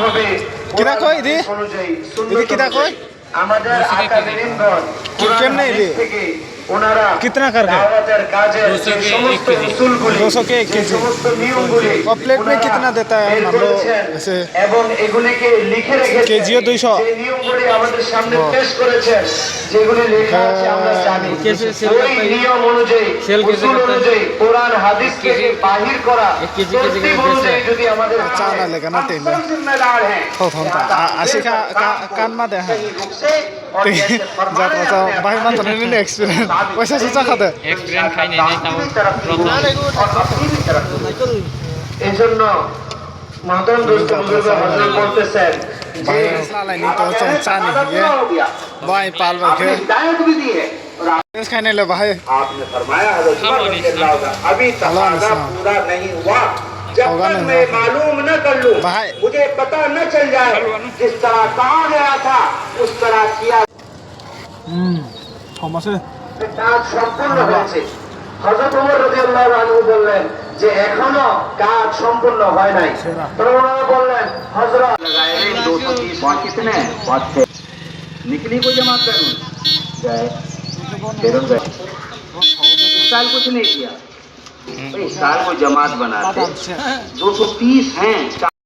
হবে কিরা কই দি অনুযায়ী কিরা কই আমাদের আকাবিরিনগণ কেমনে দি থেকে ওনারা कितना कर गए দাওয়াতের কাজের যে সমস্ত উসুলগুলি 200 के एक যে केजी সমস্ত নিয়মগুলি और प्लेट में ওনারা कितना देता है বের मान लो করেছেন ऐसे এবং এগুলিকে লিখে রেখেছেন কেজিও 200 যে নিয়মগুলি আমাদের সামনে পেশ করেছেন যেগুলি লেখা আছে আমরা জানি ওই নিয়ম অনুযায়ী উসুল অনুযায়ী কোরআন হাদিস থেকে বাহির করা তরতিব অনুযায়ী যদি আমাদের चाना लेगा ना टेन सब जिम्मेदार हैं हो आशी का कान मा दे हां जाता तो भाई मान तो नहीं एक्सपीरियंस पैसा से चाखा दे एक्सपीरियंस खाई नहीं ताऊ এজন্য মাদন দোস্ত বুজুর্গ হযরত বলতেছেন যে साला नहीं तो चानी ये भाई पाल के हिदायत भी दी है इस खाने ले भाई आपने फरमाया हज़रत उमर रज़ियल्लाहु अन्हु अभी तकाज़ा पूरा नहीं हुआ जब तक मैं मालूम न कर लूं मुझे पता न चल जाए जिस तरह कहा गया था उस तरह किया কমাসে কাজ সম্পূর্ণ হয়েছে হযরত ওমর রাদিয়াল্লাহু আনহু বললেন যে এখনো কাজ সম্পূর্ণ হয় নাই তখন ওনারা বললেন হযরত लगाए 230 और कितने 5 निकली को जमात करूं गए बेरोज गए साल कुछ नहीं किया इस साल को जमात बनाते 230 हैं